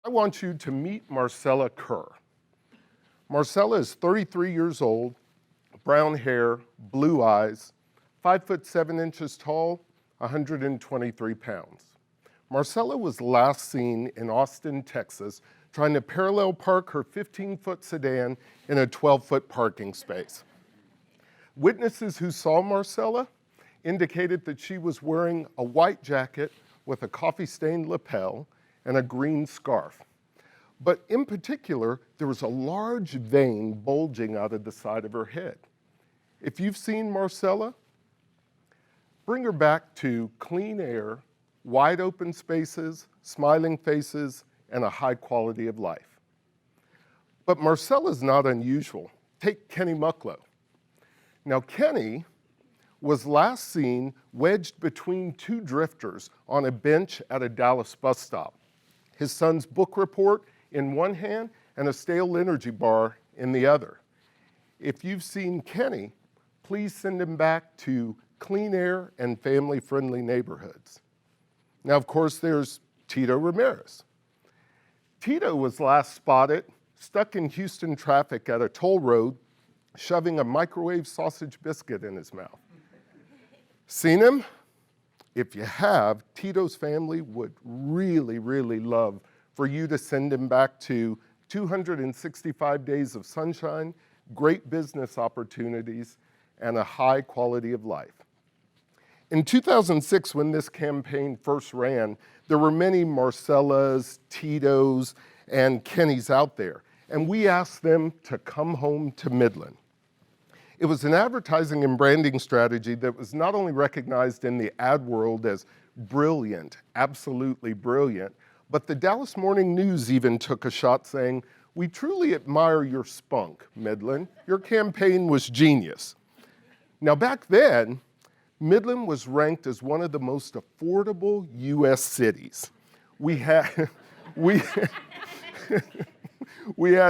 I want you to meet Marcella Kerr. Marcella is 33 years old, brown hair, blue eyes, 5'7" tall, 123 pounds. Marcella was last seen in Austin, Texas, trying to parallel park her 15-foot sedan in a 12-foot parking space. Witnesses who saw Marcella indicated that she was wearing a white jacket with a coffee-stained lapel and a green scarf. But in particular, there was a large vein bulging out of the side of her head. If you've seen Marcella, bring her back to clean air, wide open spaces, smiling faces, and a high quality of life. But Marcella's not unusual. Take Kenny Mucklow. Now, Kenny was last seen wedged between two drifters on a bench at a Dallas bus stop. His son's book report in one hand and a stale energy bar in the other. If you've seen Kenny, please send him back to clean air and family-friendly neighborhoods. Now, of course, there's Tito Ramirez. Tito was last spotted stuck in Houston traffic at a toll road, shoving a microwave sausage biscuit in his mouth. Seen him? If you have, Tito's family would really, really love for you to send him back to 265 days of sunshine, great business opportunities, and a high quality of life. In 2006, when this campaign first ran, there were many Marcellas, Titos, and Kennys out there, and we asked them to come home to Midland. It was an advertising and branding strategy that was not only recognized in the ad world as brilliant, absolutely brilliant, but the Dallas Morning News even took a shot saying, "We truly admire your spunk, Midland. Your campaign was genius." Now back then, Midland was ranked as one of the most affordable US cities. We had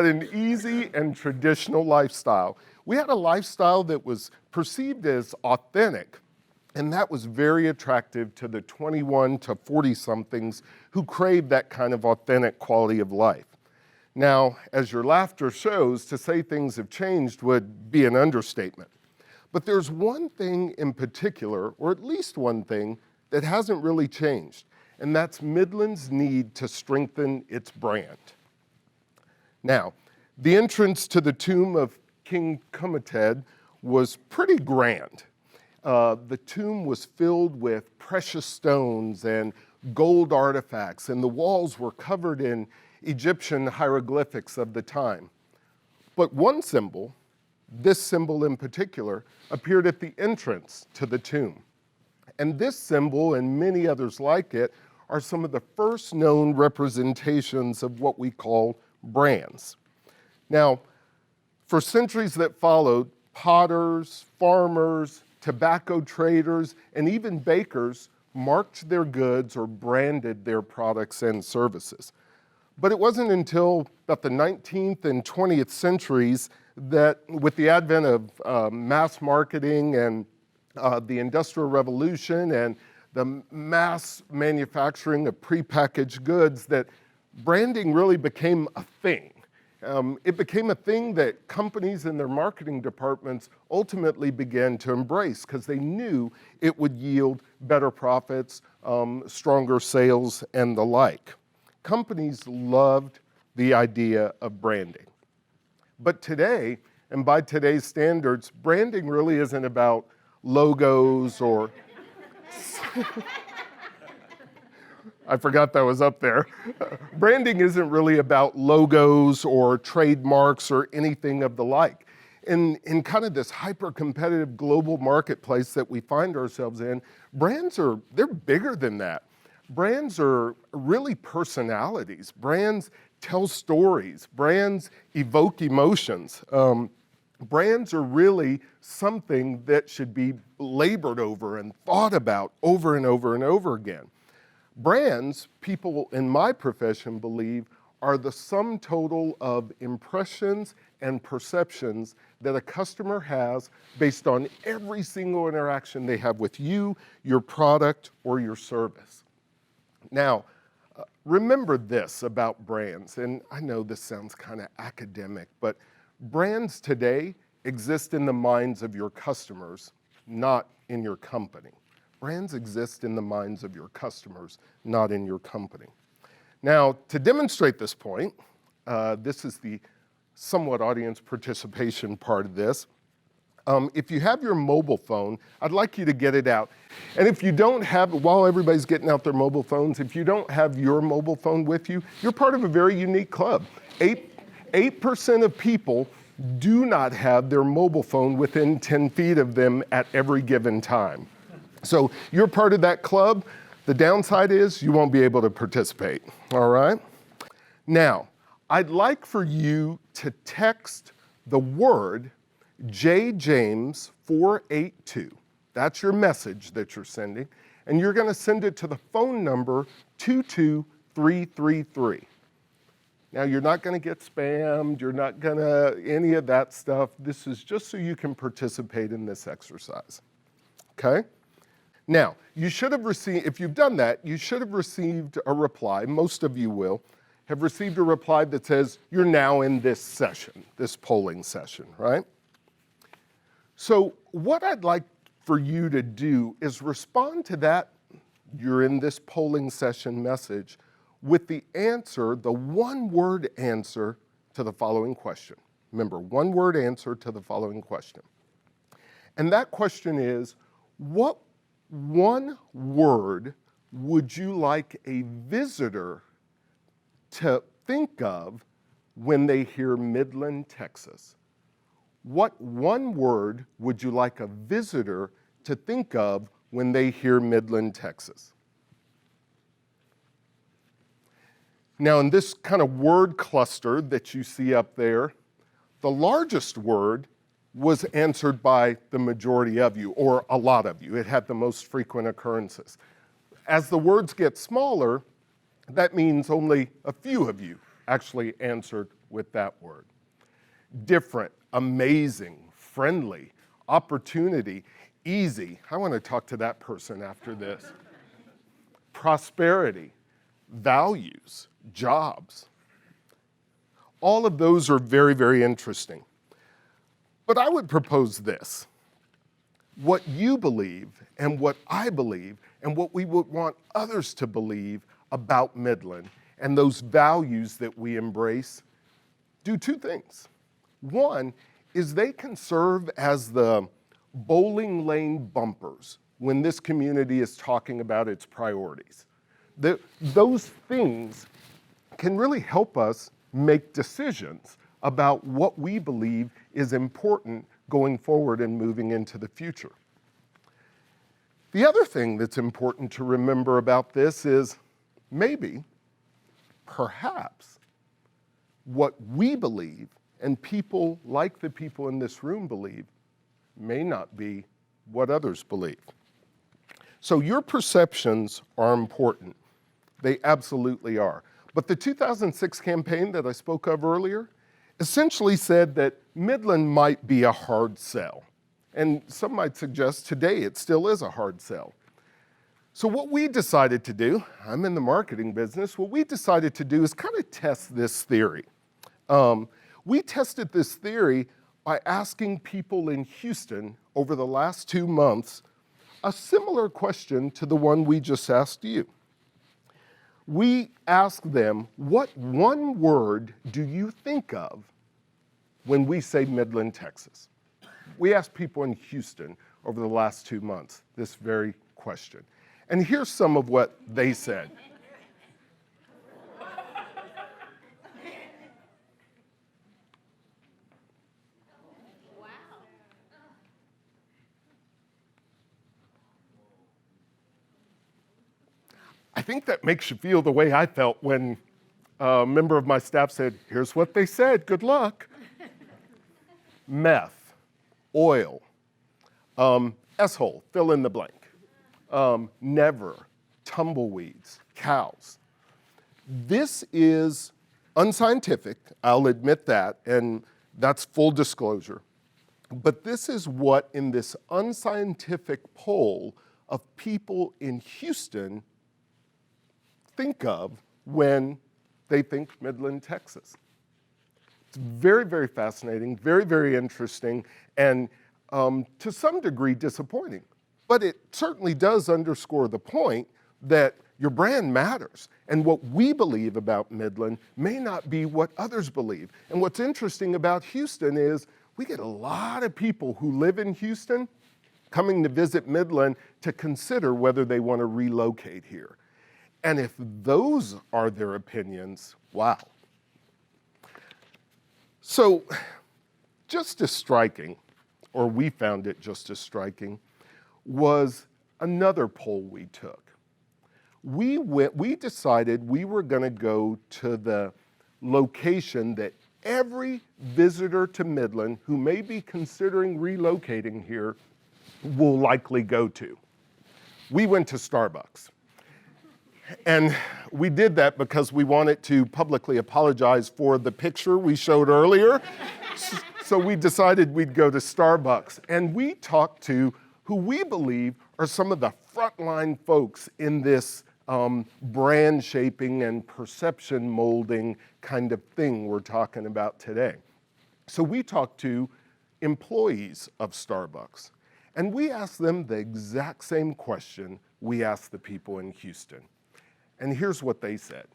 an easy and traditional lifestyle. We had a lifestyle that was perceived as authentic, and that was very attractive to the 21 to 40-somethings who craved that kind of authentic quality of life. Now, as your laughter shows, to say things have changed would be an understatement. But there's one thing in particular, or at least one thing, that hasn't really changed, and that's Midland's need to strengthen its brand. Now, the entrance to the tomb of King Cometed was pretty grand. The tomb was filled with precious stones and gold artifacts, and the walls were covered in Egyptian hieroglyphics of the time. But one symbol, this symbol in particular, appeared at the entrance to the tomb. And this symbol and many others like it are some of the first known representations of what we call brands. Now, for centuries that followed, potters, farmers, tobacco traders, and even bakers marked their goods or branded their products and services. But it wasn't until about the 19th and 20th centuries that, with the advent of mass marketing and the Industrial Revolution and the mass manufacturing of prepackaged goods, that branding really became a thing. It became a thing that companies and their marketing departments ultimately began to embrace because they knew it would yield better profits, stronger sales, and the like. Companies loved the idea of branding. But today, and by today's standards, branding really isn't about logos or... I forgot that was up there. Branding isn't really about logos or trademarks or anything of the like. In kind of this hyper-competitive global marketplace that we find ourselves in, they're bigger than that. Brands are really personalities. Brands tell stories. Brands evoke emotions. Brands are really something that should be labored over and thought about over and over and over again. Brands, people in my profession believe, are the sum total of impressions and perceptions that a customer has based on every single interaction they have with you, your product, or your service. Now, Remember this about brands, and I know this sounds kind of academic, but brands today exist in the minds of your customers, not in your company. Brands exist in the minds of your customers, not in your company. Now, to demonstrate this point, this is the somewhat audience participation part of this. If you have your mobile phone, I'd like you to get it out. And if you don't have, while everybody's getting out their mobile phones, if you don't have your mobile phone with you, you're part of a very unique club. 8% of people do not have their mobile phone within 10 feet of them at every given time. So you're part of that club. The downside is you won't be able to participate, all right? Now, I'd like for you to text the word JJames482. That's your message that you're sending. And you're going to send it to the phone number 22333. Now, you're not going to get spammed. You're not going to any of that stuff. This is just so you can participate in this exercise. Okay? Now, you should have received, if you've done that, you should have received a reply. Most of you will have received a reply that says, you're now in this session, this polling session, right? So what I'd like for you to do is respond to that, you're in this polling session message, with the answer, the one-word answer to the following question. Remember, one-word answer to the following question. And that question is, what one word would you like a visitor to think of when they hear Midland, Texas? What one word would you like a visitor to think of when they hear Midland, Texas? Now, in this kind of word cluster that you see up there, the largest word was answered by the majority of you, or a lot of you. It had the most frequent occurrences. As the words get smaller, that means only a few of you actually answered with that word. Different, amazing, friendly, opportunity, easy. I want to talk to that person after this. Prosperity, values, jobs. All of those are very, very interesting. But I would propose this. What you believe and what I believe and what we would want others to believe about Midland and those values that we embrace do two things. One is they can serve as the bowling lane bumpers when this community is talking about its priorities. Those things can really help us make decisions about what we believe is important going forward and moving into the future. The other thing that's important to remember about this is maybe, perhaps, what we believe and people like the people in this room believe may not be what others believe. So your perceptions are important. They absolutely are. But the 2006 campaign that I spoke of earlier essentially said that Midland might be a hard sell. And some might suggest today it still is a hard sell. So what we decided to do, I'm in the marketing business, what we decided to do is kind of test this theory. We tested this theory by asking people in Houston over the last 2 months a similar question to the one we just asked you. We asked them, what one word do you think of when we say Midland, Texas? We asked people in Houston over the last 2 months this very question. And here's some of what they said. I think that makes you feel the way I felt when a member of my staff said, here's what they said, good luck. Meth, oil, S-hole, fill in the blank. Never, tumbleweeds, cows. This is unscientific, I'll admit that, and that's full disclosure. But this is what in this unscientific poll of people in Houston think of when they think Midland, Texas. It's very, very fascinating, very, very interesting, and to some degree disappointing. But it certainly does underscore the point that your brand matters. And what we believe about Midland may not be what others believe. And what's interesting about Houston is we get a lot of people who live in Houston coming to visit Midland to consider whether they want to relocate here. And if those are their opinions, wow. So just as striking, or we found it just as striking, was another poll we took. We decided we were going to go to the location that every visitor to Midland who may be considering relocating here will likely go to. We went to Starbucks. And we did that because we wanted to publicly apologize for the picture we showed earlier. So we decided we'd go to Starbucks. And we talked to who we believe are some of the frontline folks in this brand shaping and perception molding kind of thing we're talking about today. So we talked to employees of Starbucks. And we asked them the exact same question we asked the people in Houston. And here's what they said.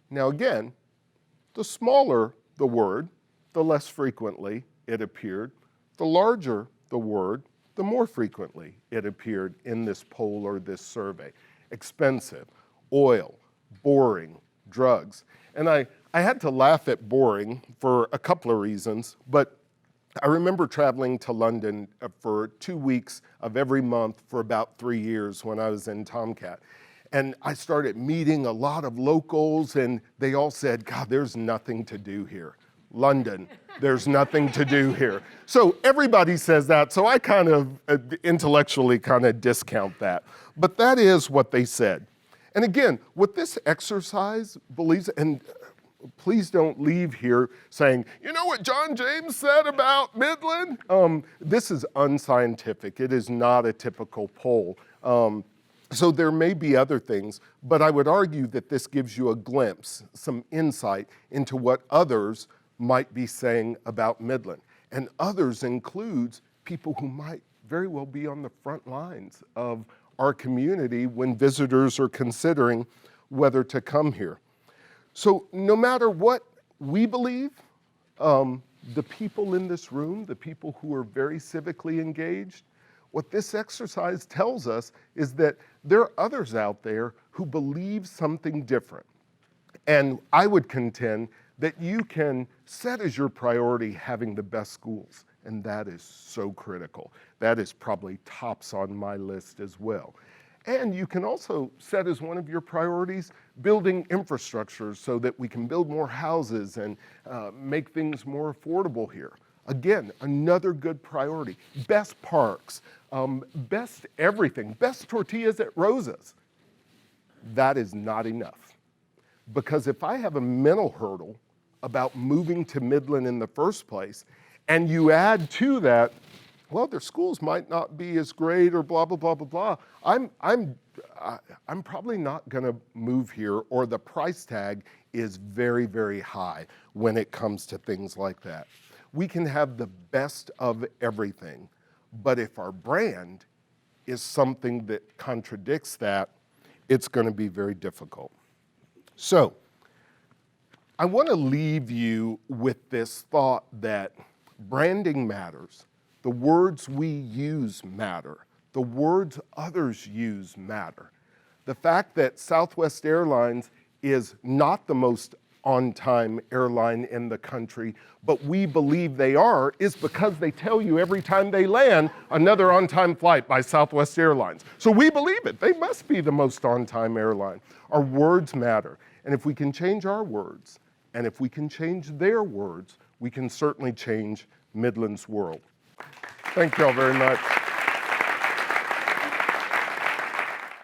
Now again, the smaller the word, the less frequently it appeared. The larger the word, the more frequently it appeared in this poll or this survey. Expensive, oil, boring, drugs. And I had to laugh at boring for a couple of reasons, but I remember traveling to London for 2 weeks of every month for about 3 years when I was in TOMCAT. And I started meeting a lot of locals, and they all said, God, there's nothing to do here. London, there's nothing to do here. So everybody says that, so I kind of intellectually kind of discount that. But that is what they said. And again, what this exercise believes, and please don't leave here saying, you know what John James said about Midland? This is unscientific. It is not a typical poll. So there may be other things, but I would argue that this gives you a glimpse, some insight into what others might be saying about Midland. And others includes people who might very well be on the front lines of our community when visitors are considering whether to come here. So no matter what we believe, the people in this room, the people who are very civically engaged, what this exercise tells us is that there are others out there who believe something different. And I would contend that you can set as your priority having the best schools, and that is so critical. That is probably tops on my list as well. And you can also set as one of your priorities building infrastructure so that we can build more houses and make things more affordable here. Again, another good priority. Best parks, best everything, best tortillas at Rosa's. That is not enough. Because if I have a mental hurdle about moving to Midland in the first place, and you add to that, well, their schools might not be as great or blah, blah, blah, blah, blah. I'm probably not gonna move here, or the price tag is very, very high when it comes to things like that. We can have the best of everything, but if our brand is something that contradicts that, it's gonna be very difficult. So, I wanna leave you with this thought that branding matters. The words we use matter. The words others use matter. The fact that Southwest Airlines is not the most on-time airline in the country, but we believe they are, is because they tell you every time they land, another on-time flight by Southwest Airlines. So we believe it. They must be the most on-time airline. Our words matter. And if we can change our words, and if we can change their words, we can certainly change Midland's world. Thank you all very much.